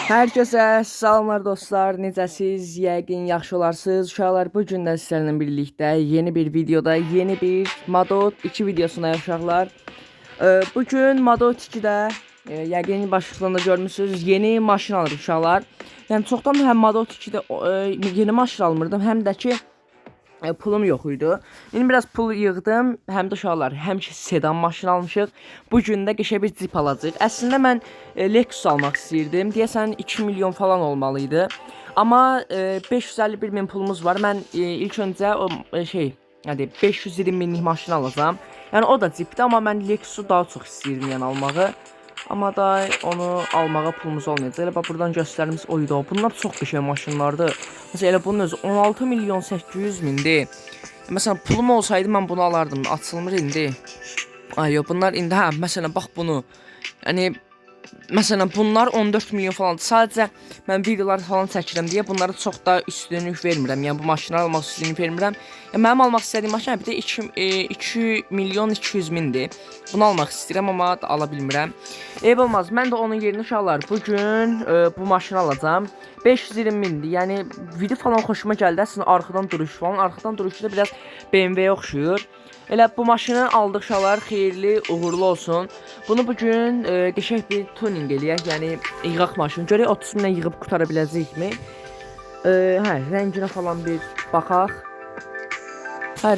Hər kəsə salamlar dostlar, necəsiz? Yəqin yaxşı olarsınız. Uşaqlar, bu gün də sizlərlə birlikdə yeni bir videoda, yeni bir Modot 2 videosuna uşaqlar. Bu gün Modot 2-də yəqin başlıqlarında görmüsünüz, yeni maşın alırıq uşaqlar. Yəni çoxdan həm Modot 2-də yeni maşın almırdım, həm də ki pulum yox idi. İndi biraz pul yığdım. Həm də uşaqlar, həmişə sedan maşın almışıq. Bu gün də qəşəng bir Jeep alacağıq. Əslində mən Lexus almaq istəyirdim. Deyəsən 2 milyon falan olmalı idi. Amma 551 min pulumuz var. Mən ilk öncə o nədir, 520 minlik maşın alacağam. Yəni o da Jeepdir, amma mən Lexusu daha çox istəyirdim yəni almağı. Amma da onu almağa pulumuz olmayacaq. Elə bax buradan göstərimiz oydu. Bunlar çox qəşəng maşınlardır. Məsələn elə bunun özü 16 milyon 800 mindir. Məsələn pulum olsaydı mən bunu alardım. Açılmır indi. Ay yox, bunlar indi məsələn bax bunu. Yəni məsələn bunlar 14 milyon falandır. Sadəcə mən videolar falan çəkirəm deyə bunlara çox da üstünlük vermirəm. Yəni bu maşınları almaq üstünlük vermirəm. Yəni mənim almaq istədiyim maşın bir də 2 milyon 200 mindir. Bunu almaq istəyirəm amma ala bilmirəm. Eyb olmaz. Mən də onun yerinə uşaqlar bu gün bu maşını alacağam. 520 mindir. Yəni video falan xoşuma gəldi. Əslində arxadan duruş falan. Arxadan duruşu da biraz BMW-yə oxşuyur. Elə bu maşını aldıq uşaqlar, xeyirli, uğurlu olsun. Bunu bugün qəşəng bir tuning eləyək, yəni yığaq maşını. Görək 30 minə yığıb qutara biləcəkmi? Rənginə falan bir baxaq.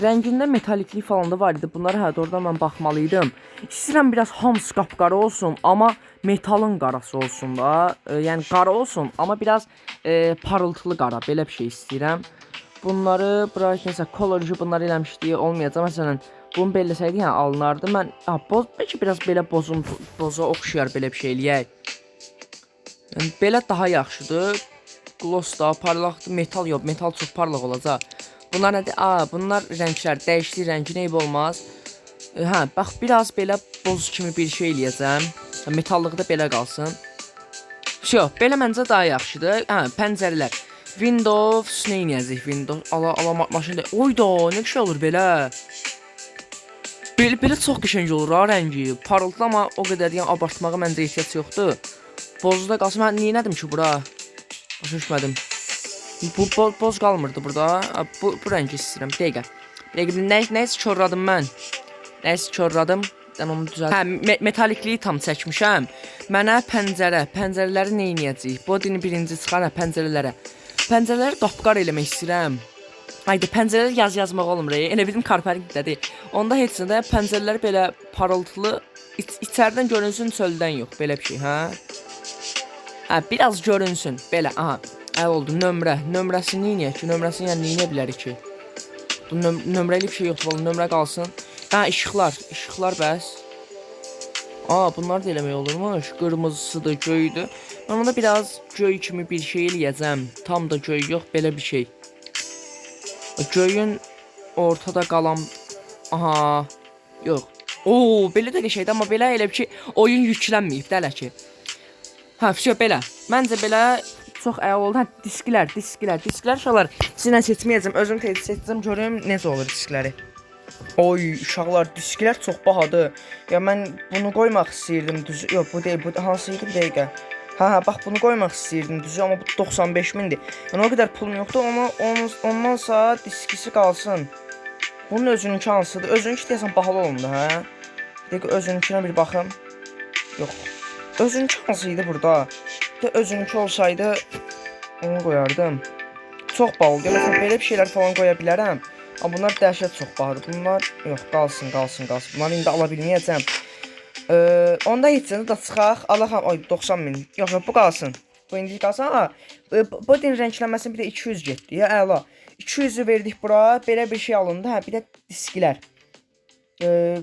Rəngində metaliklik falan da var idi. Bunlara doğrudan mən baxmalıydım. İstəyirəm biraz hamısı qapqara olsun, amma metalın qarası olsun da. Yəni qara olsun, amma biraz parıltılı qara, belə bir şey istəyirəm. Bunları brightness, color'cu bunları eləmişdi, olmayacaq. Məsələn, bunu belləsəydi yəni alınardı. Mən bəlkə biraz belə boza oxşuyar belə bir şey eləyək. Yəni belə daha yaxşıdır. Gloss da parlaqdır, metal yox, metal çox parlaq olacaq. Bunlar nədir? Bunlar rənglər, dəyişli rəngi eyb olmaz. Bax biraz belə boz kimi bir şey eləyəcəm. Metallığı da belə qalsın. Belə məncə daha yaxşıdır. Pəncərələr. Windows nə yazıq? Windows maşın. Oyda, nə şey olur belə? Belə çox qəşəng olur rəngi. Parıltı amma o qədər yəni abartmağa məncə ehtiyac yoxdur. Bozda qalsın. Mən niyə nədim ki bura? Başa düşmədim. Bu boz qalmırdı burada. Bu rəngi istəyirəm. Dəqiqə. Nəyisə körradım mən. Nəyisə körradım. Mən onu düzəldim. Metalikliyi tam çəkmişəm. Mənə pəncərələri nə edəcəyik? Bodini birinci çıxar pəncərələrə. Pəncərələri qapqar eləmək istəyirəm. Haydi pəncərələri yazmaq olmur. Elə bizim karpəlikdədir. Onda heç nə də pəncərələri belə parıltılı, içərdən görünsün, çöldən yox. Belə bir şey, biraz görünsün. Belə, oldu. Nömrəsini niyə ki? Nömrəsini yəni niyə bilərik ki? Nömrəli bir şey yoxdur. Nömrə qalsın. İşıqlar bəs. Bunlar da eləmək olurmuş. Qırmızısıdır, göydür. Mən onda biraz göy kimi bir şey eləyəcəm. Tam da göy yox, belə bir şey. Göyün ortada qalan... Yox. Belə də şeydir, amma belə elə bir ki, oyun yüklənməyib də elə ki. Belə. Məncə belə çox əla oldu. Disklər uşaqlar. Sizinlə seçməyəcəm, özüm tez seçəcəm, görüm necə olur diskləri. Uşaqlar, disklər çox bahadır. Ya mən bunu qoymaq istəyirdim düzü. Yox, bu deyil, bu hansı idi bir dəqiqə. Bax bunu qoymaq istəyirdim düzü, amma bu 95 mindir. Yəni o qədər pulum yoxdur, amma ondansa diskisi qalsın. Bunun özününki hansıdır? Özününki deyəsən bahalı olundu, Bir dəqiqə özününkinə bir baxım. Yox. Özününki hansı idi burada? Özününki olsaydı onu qoyardım. Çox bahalıdır. Məsələn belə bir şeylər falan qoya bilərəm. Amma bunlar dəhşət çox bahadır. Bunlar yox, qalsın. Bunları indi ala bilməyəcəm. Onda heç də çıxaq. Allaham, 90 min. Yox, bu qalsın. Bu indi qalsın. Bu din rənglənməsini bir də 200 getdi. Ya əla. 200-ü verdik bura. Belə bir şey alındı. Bir də disklər.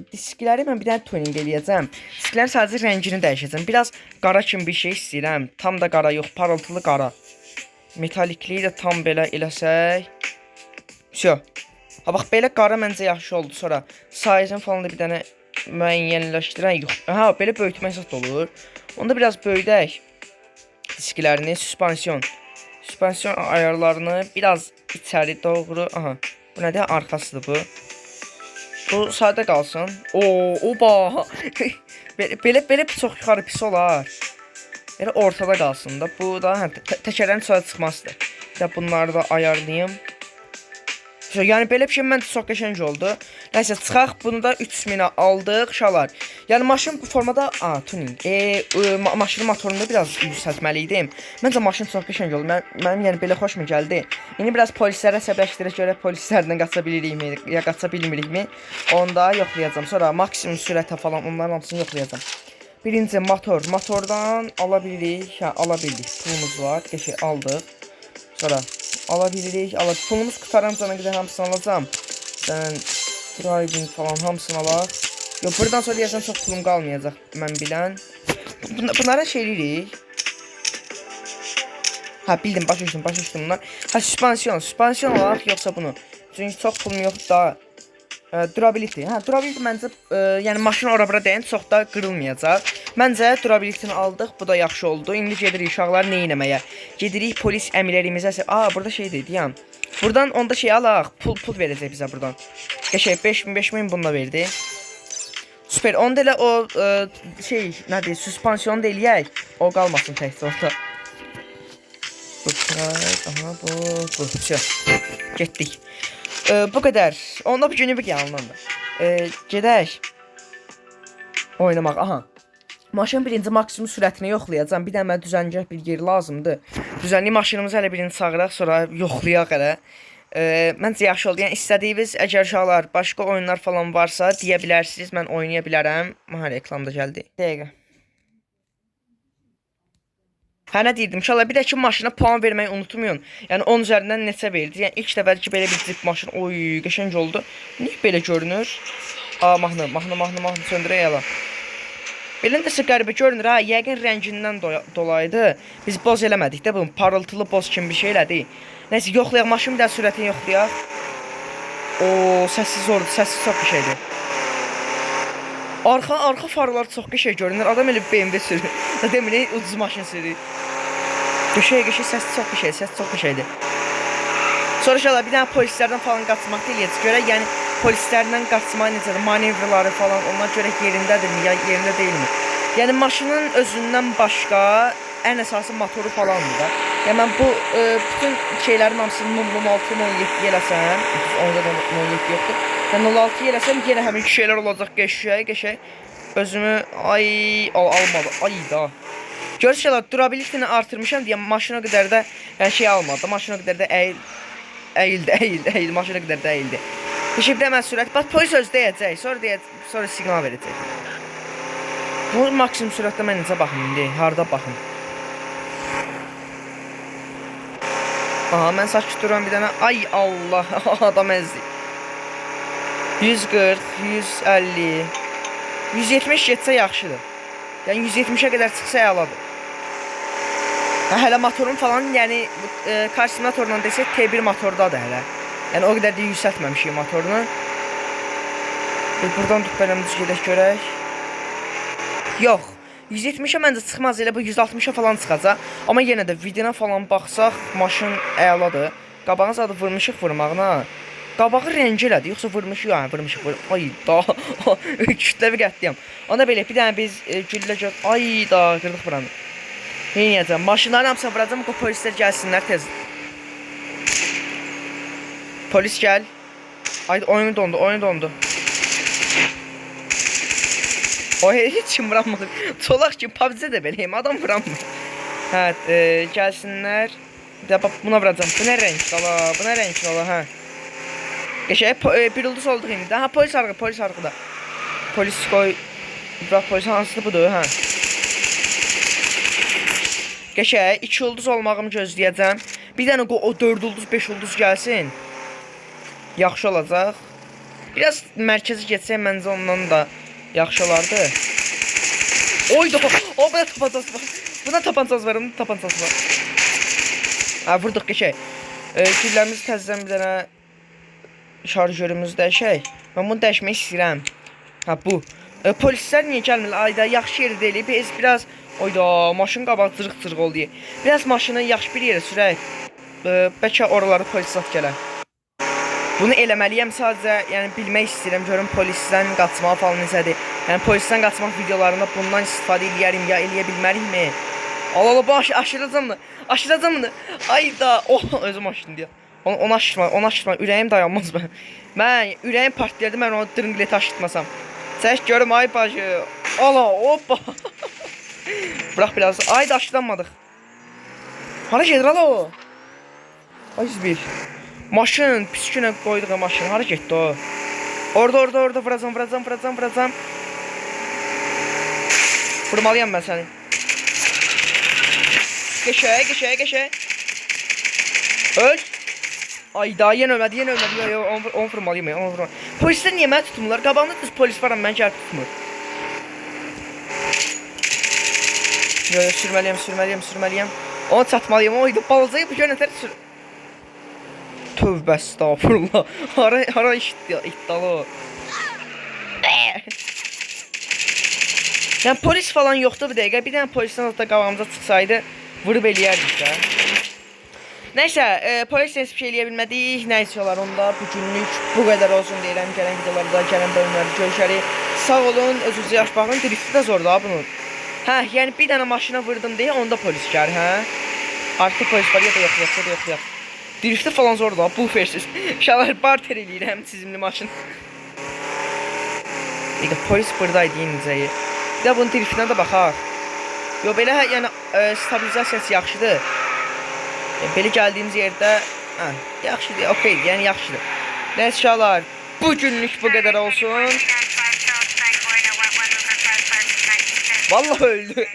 Diskləri mən bir dənə tuning eləyəcəm. Disklərin sadəcə rəngini dəyişəcəm. Biraz qara kimi bir şey istəyirəm. Tam da qara yox, parıltılı qara. Metalikliyi də tam belə eləsək. Bax belə qara məncə yaxşı oldu. Sonra sayızın falan da bir dənə müəyyənləşdirən yox. Belə böyütmək zət olur. Onda biraz böyüdək disklərini, suspansiyon ayarlarını biraz içəri doğru. Bu nədir? Arxasıdır bu. Bu sadə qalsın. Belə çox yuxarı pis olar. Elə ortada qalsın da. Bu da hə, təkərlərin çölə çıxmasıdır. Bir də bunları da ayarlayım. Yəni belə bir şey məncə çox qəşəng oldu. Nəysə çıxaq, bunu da 3000-ə aldıq şalar. Yəni maşın bu formada tuning. Maşının motorunu biraz yüksəltməli idim. Məncə maşın çox qəşəng oldu. Mənim yəni belə xoşuma gəldi. İndi biraz polislərə səbləşdirək görə polislərdən qaça bilirikmi, ya qaça bilmirikmi? Onu da yoxlayacağam. Sonra maksimum sürətə falan onların hamısını yoxlayacağam. Birinci motordan ala bilirik. Hə, ala bildik. Pulumuz var. Qəşəng aldıq. Sonra alabilirik. Pulumuz qutaranca qədər hamısını alacağım. Sən driving falan hamısını alaq. Yox, buradan sonra deyəsən çox pulum qalmayacaq mən bilən. Bunlara şey eləyirik. Hə, bildim, başa düşdüm bunlar. Hə, suspansiyon alaq yoxsa bunu. Çünki çox pulum yoxdur da. Durability. Hə, durability məncə yəni maşın ora-bura dəyən çox da qırılmayacaq. Məncə durability-ni aldıq. Bu da yaxşı oldu. İndi gedirik uşaqlar nə etməyə? Gedirik polis əmirlərimizə. Burada şey dedi, yəni. Buradan onda şey alaq. Pul verəcək bizə buradan. Qəşəng 5000 bununla verdi. Süper. Onda elə o şey nədir? Suspansiyonu da eləyək. O qalmasın təkcə orada. Bu. Getdik. Bu qədər. Onda bu günü bir yanlandı. Gedək. Oynamaq. Aha. Maşın birinci maksimum sürətini yoxlayacağam. Bir də mənə düzəngah bir yer lazımdır. Düzənli maşınımızı hələ birini çağıraq, sonra yoxlayaq hələ. Məncə yaxşı oldu. Yəni istədiyiniz əgər uşaqlar başqa oyunlar falan varsa deyə bilərsiniz. Mən oynaya bilərəm. Aha, reklamda gəldi. Dəqiqə. Hə, nə deyirdim? İnşallah bir də ki maşına puan verməyi unutmayın. Yəni 10 üzərindən neçə verdi? Yəni ilk dəfə ki belə bir cip maşın, oy, qəşəng oldu. Niyə belə görünür? Mahnı söndürək ala. Belən də qəribə görünür ha. Yəqin rəngindən dolayıdı. Biz boz eləmədik də, bu parıltılı boz kimi bir şey elədik. Nəysə yoxlayaq, maşın bir də sürətini yoxlayaq. Səssiz oldu, səssiz çox bir şeydir. Arxa farlar çox qəşəng görünür. Adam elə BMW sürür. Demək ucuz maşın sürür. Qəşəng, səs çox bir şeydir. Sonra inşallah bir dənə polislərdən falan qaçmaq deyiləcək. Görək, yəni polislərdən qaçmaq necədir, manevrları falan onlar görək yerindədirmi, ya yerində deyilmi? Yəni maşının özündən başqa ən əsası motoru falandır da. Yəni mən bu bütün şeylərin hamısını 06-07 eləsəm, onda da 07 yoxdur. Yəni 06 eləsəm yenə həmin şeylər olacaq, qəşəng. Özümü almadı. Ay da. Görürsünüz, durability-ni artırmışam deyə maşına qədər də yəni şey almadı. Maşına qədər də əyildi. Maşına qədər də əyildi. Şimdi də mən sürət. Bax polis öz deyəcək. Sonra siqnal verəcək. Bu maksimum sürətdə mən necə baxım indi? Harda baxım? Aha, mən sakit duran bir dənə. Ay Allah, adam əzdi. 140, 150, 170 getsə yaxşıdır. Yəni 170-ə qədər çıxsa əladır. Hələ motorun falan, yəni karşı motorla desək T1 motordadır hələ. Yəni o qədər də yüksəltməmişik motorunu. Buradan düz gedək görək. Yox, 170-ə məncə çıxmaz, elə bu 160-a falan çıxacaq. Amma yenə də videona falan baxsaq maşın əladır. Qabağın zadı vurmuşuq vurmağına. Qabağı rəngi elədi, yoxsa vurmuşuq, yəni vurmuşuq. Ay da, kütləvi qətliyəm. Onda belə bir dənə biz güllə gör. Ay da, qırdıq buranı. Neynəyəcəm? Maşınların hamısına vuracam, o polislər gəlsinlər tez. Polis gəl. Ay, oyunu dondu. O heç kim vuranmadı. Çolaq ki, PUBG-də də beləyim, adam vuranmır. Hə, gəlsinlər. Bir də buna vuracam. Bu nə rəng qala, hə. Qəşəng, bir ulduz olduq indi. Ha, polis arqada. Polis qoy. Bırak polis hansıdır budur, hə. Qəşəng, 2 ulduz olmağımı gözləyəcəm. Bir dənə o 4 ulduz, 5 ulduz gəlsin. Yaxşı olacaq. Biraz mərkəzi getsək məncə ondan da yaxşı olardı. Oyda, buna tapancası var. Buna tapancası var. Ha, vurduq qəşəng. Güllərimizi təzədən bir dənə şarjörümüzü dəyişək. Mən bunu dəyişmək istəyirəm. Ha, bu. Polislər niyə gəlmir? Ayda yaxşı yeri deyil. Biz biraz oyda maşın qabağı cırıq oldu. Biraz maşını yaxşı bir yerə sürək. Bəlkə oraları polis zat gələr. Bunu eləməliyəm sadəcə, yəni bilmək istəyirəm, görüm polisdən qaçmaq falan necədir. Yəni polisdən qaçmaq videolarında bundan istifadə eləyərim ya eləyə bilmərikmi? Allah baş aşıracağım mı? Aşıracağım mı? Ayda. Oh özüm aşırdım diye. Onu aşırma, onu aşırma. Ürəyim dayanmaz ben. Ben ürəyim partlayırdı, ben onu dırngileti aşırtmasam. Çək görüm ay bacı. Allah hoppa. Bırak biraz. Ayda aşılanmadık. Hara gedir ala o? Ay bir. Maşın pis günə qoyduğum maşın hara getdi o? Orada vuracam. Vurmalıyam ben seni. Geçe. Öl. Ay daha yeni ölmedi. Yo, onu vurmalıyım ya. Polisler niye mən tutmurlar? Qabağımda kız polis varam, mən gəlib tutmur. Yo, sürməliyəm. Onu çatmalıyım. Oydu balacayı bu yönətər sür. Tövbə estağfurullah. Hara iddialı o. Yani polis falan yoktu bir dəqiqə. Bir dənə polisdən hatta qabağımıza çıxsaydı vurub eləyərdik də. Nəysə, polislə heç bir şey eləyə bilmədik. Nəysə olar onda bugünlük bu qədər olsun deyirəm. Gələn videolarda, gələn bölümlərdə görüşərik. Sağ olun, özünüzə yaş baxın. Drifti də zordur ha bunun. Hə, yəni bir dənə maşına vurdum deyə onda polis gəlir, hə? Artıq polis var ya da yox. Drifti falan zordur ha, bu versiz. Şalar barter eləyirəm çizimli maşın. Polis buradaydı incəyi. Bir də bunun driftinə də baxaq. Yo, belə yəni stabilizasiyası yaxşıdır. Belə gəldiyimiz yerdə yaxşıdır, okey, yəni yaxşıdır. Nəysə uşaqlar, bugünlük bu qədər olsun. Vallahi öldü.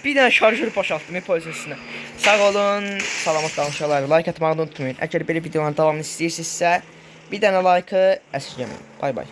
Bir dənə şarjör boşaltdım polisin üstünə. Sağ olun, salamat qalın uşaqlar. Like atmağı unutmayın. Əgər belə videoların davamını istəyirsinizsə, bir dənə like-ı əsirgəməyin. Bay bay.